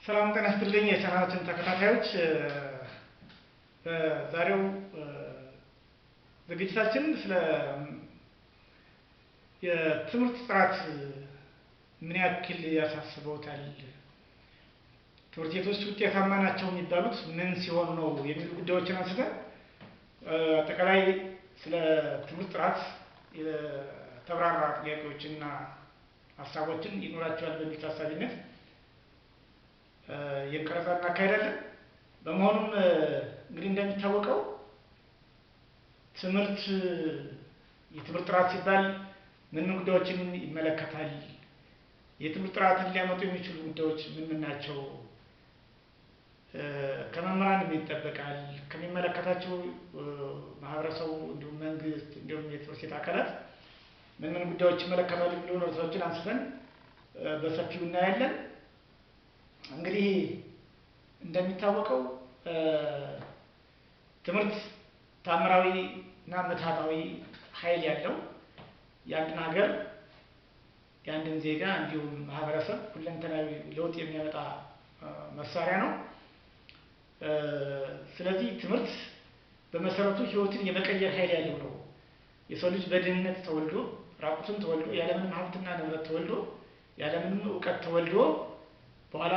ሰላም ጤና ይስጥልኝ የቻናላችን ተከታታዮች በዛሬው ዝግጅታችን ስለ የትምህርት ጥራት ምን ያክል ያሳስበውታል ትምህርት ቤቶች ውጤታማ ናቸው የሚባሉት ምን ሲሆን ነው የሚሉ ጉዳዮችን አንስተን አጠቃላይ ስለ ትምህርት ጥራት የተብራራ ጥያቄዎችና ሀሳቦችን ይኖራቸዋል በሚል ታሳቢነት የቀረጻ እናካሄዳለን። በመሆኑም እንግዲህ እንደሚታወቀው የትምህርት ጥራት ሲባል ምን ጉዳዮችን ይመለከታል? የትምህርት ጥራትን ሊያመጡ የሚችሉ ጉዳዮች ምን ናቸው? ከመምህራን ምን ይጠበቃል? ከሚመለከታቸው ማህበረሰቡ እንዲሁም መንግስት እንዲሁም የትምህርት ቤት አካላት ምን ጉዳዮች ይመለከታሉ የሚሉ ርዕሶችን አንስተን በሰፊው እናያለን። እንግዲህ እንደሚታወቀው ትምህርት ታምራዊ እና ምትሃታዊ ኃይል ያለው የአንድን ሀገር የአንድን ዜጋ እንዲሁም ማህበረሰብ ሁለንተናዊ ለውጥ የሚያመጣ መሳሪያ ነው። ስለዚህ ትምህርት በመሰረቱ ህይወትን የመቀየር ኃይል ያለው ነው። የሰው ልጅ በድህነት ተወልዶ ራቁቱን ተወልዶ ያለምንም ሀብትና ንብረት ተወልዶ ያለምንም ዕውቀት ተወልዶ በኋላ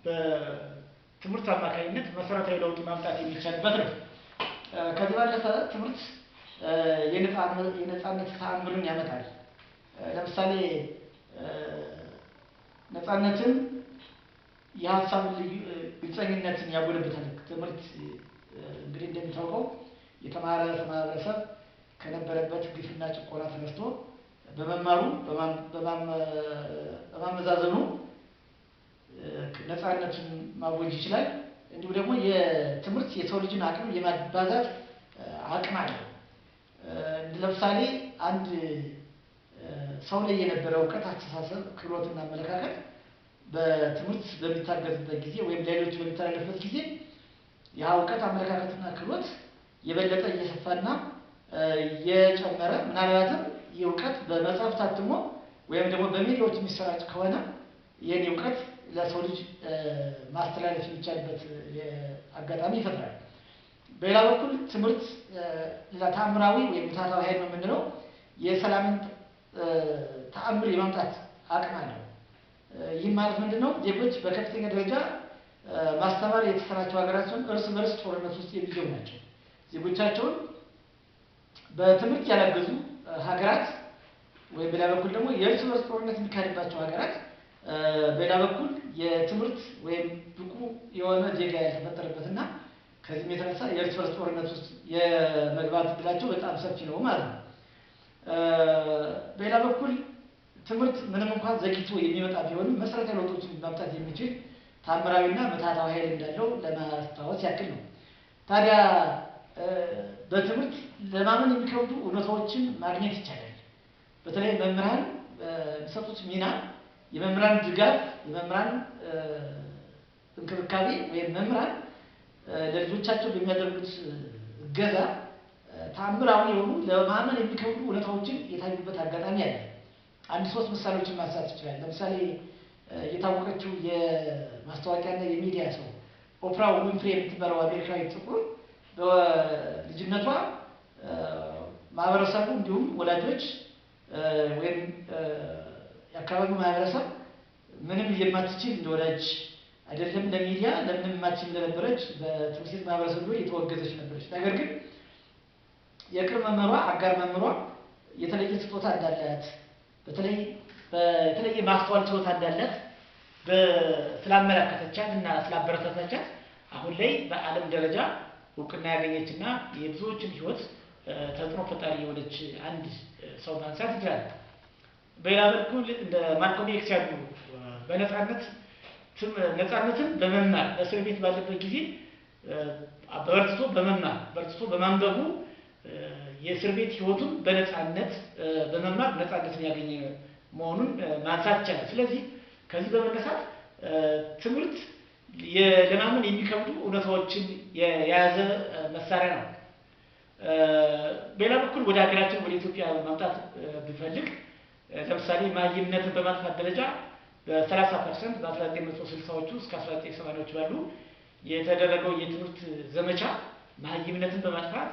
በትምህርት አማካኝነት መሰረታዊ ለውጥ ማምጣት የሚቻልበት ነው። ከዚህ ባለፈ ትምህርት የነጻነት ተአምርን ያመጣል። ለምሳሌ ነጻነትን የሀሳብ ግልጸኝነትን ያጎለብታል። ትምህርት እንግዲህ እንደሚታወቀው የተማረ ማህበረሰብ ከነበረበት ግፍና ጭቆና ተነስቶ በመማሩ በማመዛዘኑ ነጻነትን ማወጅ ይችላል። እንዲሁ ደግሞ የትምህርት የሰው ልጅን አቅም የማባዛት አቅም አለው። ለምሳሌ አንድ ሰው ላይ የነበረው ዕውቀት፣ አስተሳሰብ፣ ክህሎትና አመለካከት በትምህርት በሚታገዝበት ጊዜ ወይም ለሌሎች በሚተላለፍበት ጊዜ ያ ዕውቀት፣ አመለካከትና ክህሎት የበለጠ እየሰፋና እየጨመረ ምናልባትም ይህ ዕውቀት በመጽሐፍ ታትሞ ወይም ደግሞ በሚዲያዎች የሚሰራጭ ከሆነ ይህን ዕውቀት ለሰው ልጅ ማስተላለፍ የሚቻልበት አጋጣሚ ይፈጥራል። በሌላ በኩል ትምህርት ለታምራዊ ወይም ምትሃታዊ ኃይል ነው የምንለው የሰላምን ተአምር የማምጣት አቅም አለው። ይህም ማለት ምንድነው? ዜጎች በከፍተኛ ደረጃ ማስተማር የተሰራቸው ሀገራቸውን እርስ በርስ ጦርነት ውስጥ የሚገቡ ናቸው። ዜጎቻቸውን በትምህርት ያላገዙ ሀገራት ወይም በሌላ በኩል ደግሞ የእርስ በርስ ጦርነት የሚካሄድባቸው ሀገራት በሌላ በኩል የትምህርት ወይም ብቁ የሆነ ዜጋ ያልተፈጠረበትና ከዚህም የተነሳ የእርስ በርስ ጦርነት ውስጥ የመግባት እድላቸው በጣም ሰፊ ነው ማለት ነው። በሌላ በኩል ትምህርት ምንም እንኳን ዘግይቶ የሚመጣ ቢሆንም መሰረታዊ ለውጦችን ማምጣት የሚችል ታምራዊና ምትሃታዊ ኃይል እንዳለው ለማስታወስ ያክል ነው። ታዲያ በትምህርት ለማመን የሚከብዱ እውነታዎችን ማግኘት ይቻላል። በተለይ መምህራን የሚሰጡት ሚና፣ የመምህራን ድጋፍ፣ የመምህራን እንክብካቤ ወይም መምህራን ለልጆቻቸው በሚያደርጉት እገዛ ታምራዊ የሆኑ ለማመን የሚከብዱ እውነታዎችን የታዩበት አጋጣሚ አለ። አንድ 3 ምሳሌዎችን ማንሳት ይችላል። ለምሳሌ የታወቀችው የማስታወቂያና የሚዲያ ሰው ኦፕራ ዊንፍሪ የምትባለው አሜሪካዊ ጥቁር በልጅነቷ ማህበረሰቡ እንዲሁም ወላጆች ወይም የአካባቢው ማህበረሰብ ምንም የማትችል እንደወላጅ አይደለም ለሚዲያ ለምንም የማትችል እንደነበረች በትምህርት ቤት ማህበረሰቡ የተወገዘች ነበረች። ነገር ግን የቅርብ መምህሯ አጋር መምህሯ የተለየ ስጦታ እንዳላት የተለየ ማስተዋል ችሎታ እንዳላት ስላመላከተቻት እና ስላበረታታቻት አሁን ላይ በዓለም ደረጃ እውቅና ያገኘችና የብዙዎችን ህይወት ተጽዕኖ ፈጣሪ የሆነች አንድ ሰው ማንሳት ይችላል። በሌላ በኩል እንደ ማልኮም ኤክስ ያሉ ነጻነትን በመማር በእስር ቤት ባለበት ጊዜ በርትቶ በማንበቡ የእስር ቤት ህይወቱን በነጻነት በመማር ነጻነትን ያገኘ መሆኑን ማንሳት ይቻላል። ስለዚህ ከዚህ በመነሳት ትምህርት ለማመን የሚከብዱ እውነታዎችን የያዘ መሳሪያ ነው። በሌላ በኩል ወደ ሀገራችን ወደ ኢትዮጵያ ማምጣት ቢፈልግ ለምሳሌ ማይምነትን በማጥፋት ደረጃ በ30% በ1960ዎቹ እስከ 1980ዎቹ ባሉ የተደረገው የትምህርት ዘመቻ መሀይምነትን በማጥፋት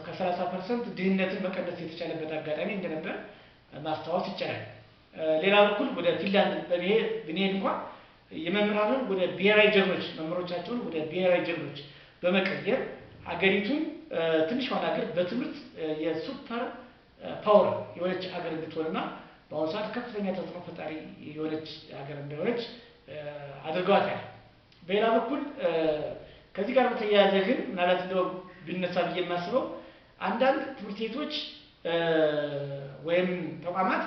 ከ30% ድህነትን መቀነስ የተቻለበት አጋጣሚ እንደነበር ማስታወስ ይቻላል። ሌላ በኩል ወደ ፊንላንድ ብንሄድ እንኳን የመምህራንን ወደ ብሔራዊ ጀግኖች መምህሮቻቸውን ወደ ብሔራዊ ጀግኖች በመቀየር አገሪቱን ትንሿን ሀገር በትምህርት የሱፐር ፓወር የሆነች ሀገር እንድትሆንና በአሁኑ ሰዓት ከፍተኛ ተጽዕኖ ፈጣሪ የሆነች ሀገር እንደሆነች አድርገዋታል። በሌላ በኩል ከዚህ ጋር በተያያዘ ግን ምናልባት እንደው ቢነሳ ብዬ የማስበው አንዳንድ ትምህርት ቤቶች ወይም ተቋማት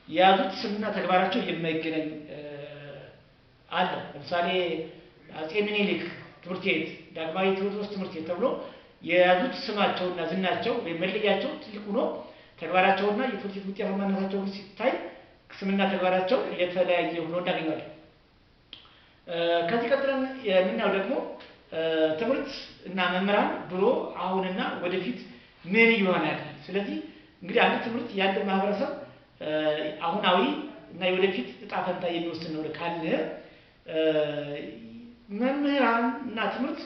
የያዙት ስምና ተግባራቸው የማይገናኝ አለ። ለምሳሌ አፄ ምኒልክ ትምህርት ቤት፣ ዳግማዊ ቴዎድሮስ ትምህርት ቤት ተብሎ የያዙት ስማቸውና ዝናቸው ወይም መለያቸው ትልቅ ሆኖ ተግባራቸውና የትምህርት ቤት ውጤታማነታቸው ሲታይ ስምና ተግባራቸው የተለያየ ሆኖ እናገኛለን። ከዚህ ቀጥለን የምናየው ደግሞ ትምህርት እና መምህራን ድሮ አሁንና ወደፊት ምን ይሆናል። ስለዚህ እንግዲህ አንድ ትምህርት ያንድ ማህበረሰብ አሁናዊ እና የወደፊት እጣ ፈንታ የሚወስን ነው ካለ መምህራን እና ትምህርት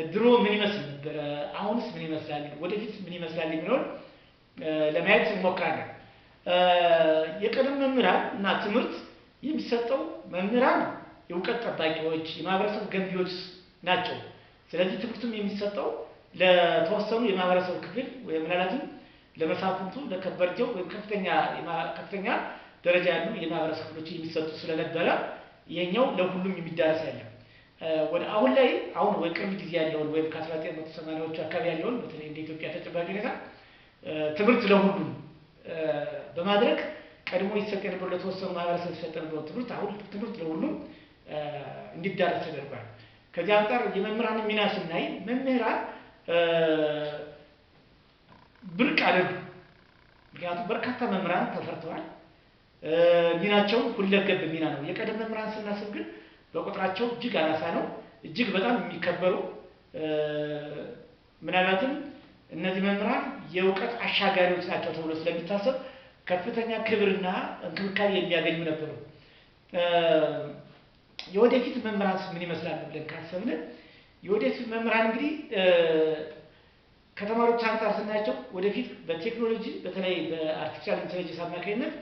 ድሮ ምን ይመስል ነበር፣ አሁንስ ምን ይመስላል፣ ወደፊት ምን ይመስላል የሚለውን ለማየት እንሞክራለን። የቀደም መምህራን እና ትምህርት የሚሰጠው መምህራን የእውቀት ጠባቂዎች፣ የማህበረሰብ ገንቢዎች ናቸው። ስለዚህ ትምህርቱም የሚሰጠው ለተወሰኑ የማህበረሰብ ክፍል ወይም ምናልባትም ለመሳፍንቱ፣ ለከበርቴው ወይም ከፍተኛ ደረጃ ያሉ የማህበረሰብ ክፍሎች የሚሰጡ ስለነበረ ይሄኛው ለሁሉም የሚዳረስ አይደለም። ወደ አሁን ላይ ወይ ቅርብ ጊዜ ያለውን ወይም ከ1980ዎቹ አካባቢ ያለውን በተለይ እንደ ኢትዮጵያ ተጨባጭ ሁኔታ ትምህርት ለሁሉም በማድረግ ቀድሞ ይሰጥ የነበረው ለተወሰኑ ማህበረሰብ ይሰጥ የነበረው ትምህርት አሁን ትምህርት ለሁሉም እንዲዳረስ ተደርጓል። ከዚህ አንጻር የመምህራን ሚና ስናይ መምህራን ብርቅ አይደሉም። ምክንያቱም በርካታ መምህራን ተፈርተዋል። ሚናቸው ሁለገብ ሚና ነው። የቀደም መምህራን ስናስብ ግን በቁጥራቸው እጅግ አናሳ ነው። እጅግ በጣም የሚከበሩ ምናልባትም እነዚህ መምህራን የእውቀት አሻጋሪዎች ናቸው ተብሎ ስለሚታሰብ ከፍተኛ ክብርና እንክብካቤ የሚያገኙ ነበሩ። የወደፊት መምህራን ምን ይመስላል ብለን ካሰብን የወደፊት መምህራን እንግዲህ ከተማሪዎች አንጻር ስናያቸው ወደፊት በቴክኖሎጂ በተለይ በአርቲፊሻል ኢንተለጀንስ አማካኝነት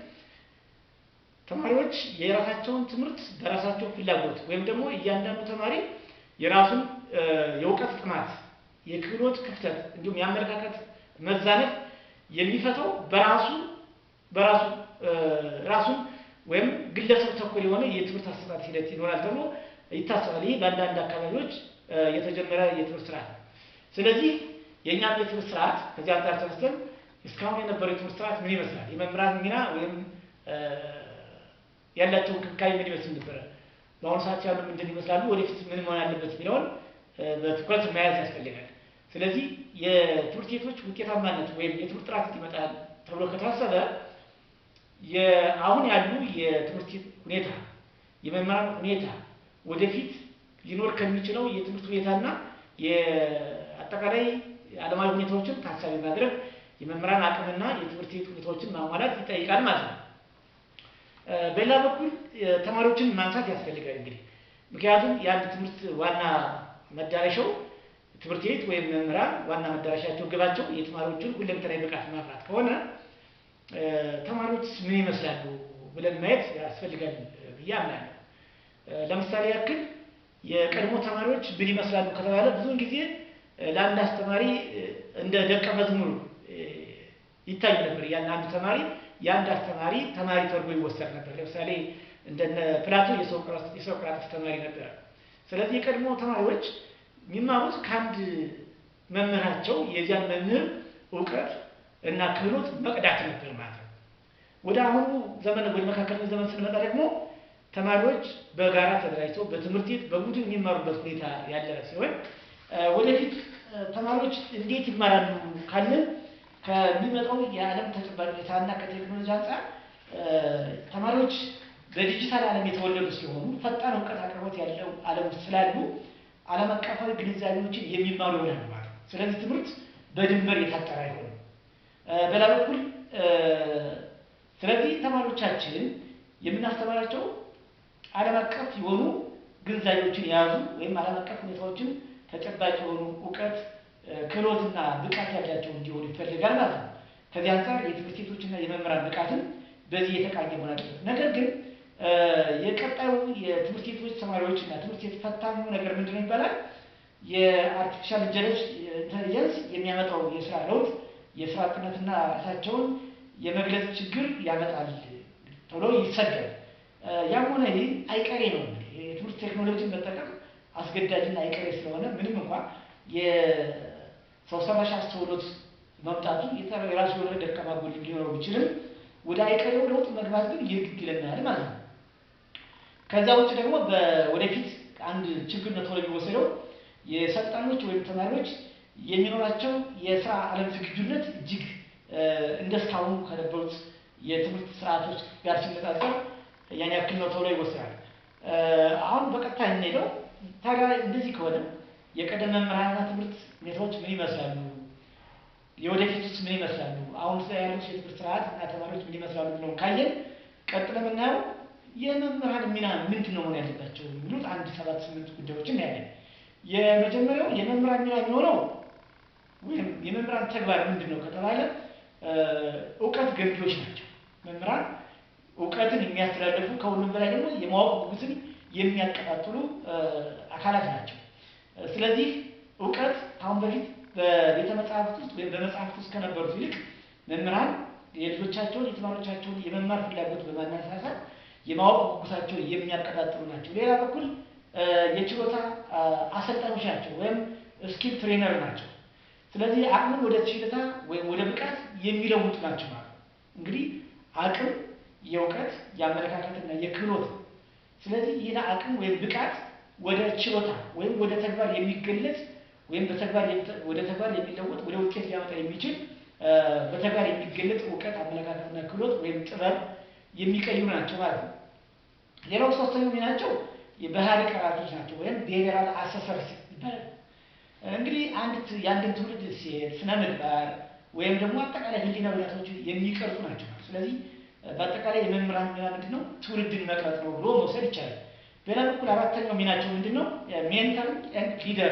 ተማሪዎች የራሳቸውን ትምህርት በራሳቸው ፍላጎት ወይም ደግሞ እያንዳንዱ ተማሪ የራሱን የእውቀት ጥማት፣ የክህሎት ክፍተት እንዲሁም የአመለካከት መዛነፍ የሚፈታው ራሱን ወይም ግለሰብ ተኮር የሆነ የትምህርት አሰጣጥ ሂደት ይኖራል ተብሎ ይታሰባል። ይህ በአንዳንድ አካባቢዎች የተጀመረ የትምህርት ስርዓት ነው። ስለዚህ የእኛም የትምህርት ስርዓት ከዚህ አንጻር ተነስተን እስካሁን የነበረው የትምህርት ስርዓት ምን ይመስላል፣ የመምህራን ሚና ወይም ያላቸው እንክብካቤ ምን ይመስል ነበረ፣ በአሁኑ ሰዓት ያሉ ምንድን ይመስላሉ፣ ወደፊት ምን መሆን አለበት የሚለውን በትኩረት መያዝ ያስፈልጋል። ስለዚህ የትምህርት ቤቶች ውጤታማነት ወይም የትምህርት ጥራት ይመጣል ተብሎ ከታሰበ አሁን ያሉ የትምህርት ሁኔታ፣ የመምህራን ሁኔታ ወደፊት ሊኖር ከሚችለው የትምህርት ሁኔታና የአጠቃላይ ዓለማዊ ሁኔታዎችን ታሳቢ ማድረግ የመምህራን አቅምና የትምህርት ቤት ሁኔታዎችን ማሟላት ይጠይቃል ማለት ነው። በሌላ በኩል ተማሪዎችን ማንሳት ያስፈልጋል። እንግዲህ ምክንያቱም የአንድ ትምህርት ዋና መዳረሻው ትምህርት ቤት ወይም መምህራን ዋና መዳረሻቸው ግባቸው የተማሪዎችን ሁለንተናዊ ብቃት ማፍራት ከሆነ ተማሪዎች ምን ይመስላሉ ብለን ማየት ያስፈልጋል ብዬ አምናለሁ። ለምሳሌ ያክል የቀድሞ ተማሪዎች ምን ይመስላሉ ከተባለ ብዙውን ጊዜ ለአንድ አስተማሪ እንደ ደቀ መዝሙር ይታይ ነበር። ያን አንድ ተማሪ የአንድ አስተማሪ ተማሪ ተርጎ ይወሰድ ነበር። ለምሳሌ እንደነ ፕላቶ የሶቅራጥስ ተማሪ ነበር። ስለዚህ የቀድሞ ተማሪዎች የሚማሩት ከአንድ መምህራቸው የዚያን መምህር እውቀት እና ክህሎት መቅዳት ነበር ማለት ነው። ወደ አሁኑ ዘመን ወደ መካከለኛው ዘመን ስንመጣ ደግሞ ተማሪዎች በጋራ ተደራጅተው በትምህርት ቤት በቡድን የሚማሩበት ሁኔታ ያለ ሲሆን ወደፊት ተማሪዎች እንዴት ይማራሉ ካልን ከሚመጣው የዓለም ተጨባጭ ሁኔታና ከቴክኖሎጂ አንጻር ተማሪዎች በዲጂታል ዓለም የተወለዱ ሲሆኑ ፈጣን እውቀት አቅርቦት ያለው ዓለም ስላሉ ዓለም አቀፋዊ ግንዛቤዎችን የሚማሩ ይሆናሉ ማለት ነው። ስለዚህ ትምህርት በድንበር የታጠረ አይሆንም። በሌላ በኩል ስለዚህ ተማሪዎቻችን የምናስተምራቸው ዓለም አቀፍ የሆኑ ግንዛቤዎችን የያዙ ወይም ዓለም አቀፍ ሁኔታዎችን ተጨባጭ የሆኑ እውቀት፣ ክህሎትና ብቃት ያላቸው እንዲሆኑ ይፈልጋል ማለት ነው። ከዚህ አንጻር የትምህርት ቤቶችና የመምህራን ብቃትን በዚህ የተቃኘ መሆን አለበት። ነገር ግን የቀጣዩ የትምህርት ቤቶች ተማሪዎችና ትምህርት ቤት ፈታኙ ነገር ምንድነው ይባላል? የአርቲፊሻል ኢንተለጀንስ የሚያመጣው የስራ ለውጥ የስራ አጥነትና ራሳቸውን የመግለጽ ችግር ያመጣል ተብሎ ይሰጋል። ያም ሆነ ይህ አይቀሬ ነው። የትምህርት ቴክኖሎጂን መጠቀም አስገዳጅና አይቀሬ ስለሆነ ምንም እንኳን የሰው ሰራሽ አስተውሎት መምጣቱ የራሱ የሆነ ደካማ ጎን ሊኖረው ቢችልም ወደ አይቀሬው ለውጥ መግባት ግን የግድ ይለናል ማለት ነው። ከዛ ውጭ ደግሞ ወደፊት አንድ ችግር ነው ተብሎ የሚወሰደው የሰልጣኞች ወይም ተማሪዎች የሚኖራቸው የስራ ዓለም ዝግጁነት እጅግ እንደስካሁኑ ከነበሩት የትምህርት ስርዓቶች ጋር ሲነጻጸር ያን ያክል ነው ተብሎ ይወሰዳል። አሁን በቀጥታ እንሄደው ታዲያ እንደዚህ ከሆነ የቀደመ መምህራንና ትምህርት ሁኔታዎች ምን ይመስላሉ? የወደፊቱስ ምን ይመስላሉ? አሁን ያሉት የትምህርት ስርዓት እና ተማሪዎች ምን ይመስላሉ ብለው ካየን ቀጥለን የምናየው የመምህራን ሚና ምንድን ነው መሆን ያለባቸው የሚሉት 7-8 ጉዳዮችን ያለን። የመጀመሪያው የመምህራን ሚና የሚሆነው ወይም የመምህራን ተግባር ምንድን ነው ከተባለ እውቀት ገንቢዎች ናቸው። መምህራን እውቀትን የሚያስተላልፉ ከሁሉም በላይ ደግሞ የማወቅ ጉጉትን የሚያቀጣጥሉ አካላት ናቸው። ስለዚህ እውቀት አሁን በፊት በቤተ መጻሕፍት ውስጥ ወይም በመጽሐፍት ውስጥ ከነበሩት ይልቅ መምህራን የልጆቻቸውን የተማሪዎቻቸውን የመማር ፍላጎት በማነሳሳት የማወቅ ጉጉታቸውን የሚያቀጣጥሉ ናቸው። ሌላ በኩል የችሎታ አሰልጣኞች ናቸው ወይም ስኪል ትሬነር ናቸው። ስለዚህ አቅምን ወደ ችሎታ ወይም ወደ ብቃት የሚለውጡ ናቸው ማለት ነው። እንግዲህ አቅም የእውቀት የአመለካከትና የክህሎት። ስለዚህ ይህ አቅም ወይም ብቃት ወደ ችሎታ ወይም ወደ ተግባር የሚገለጽ ወይም ወደ ተግባር የሚለወጥ ወደ ውጤት ሊያመጣ የሚችል በተግባር የሚገለጽ እውቀት፣ አመለካከትና ክህሎት ወይም ጥበብ የሚቀይሩ ናቸው ማለት ነው። ሌላው ሶስተኛው ሚናቸው የባህሪ ቀራጮች ናቸው ወይም ቢሄቪራል አሰሰርስ ይባላል። እንግዲህ የአንድን ትውልድ ስነ ምግባር ወይም ደግሞ አጠቃላይ ህሊና ብልሃቶችን የሚቀርጹ ናቸው። ስለዚህ በአጠቃላይ የመምህራን ሚና ምንድነው? ትውልድን መቅረጽ ነው ብሎ መውሰድ ይቻላል። በሌላ በኩል አራተኛው ሚናቸው ምንድነው? ሜንተር ኤንድ ሊደር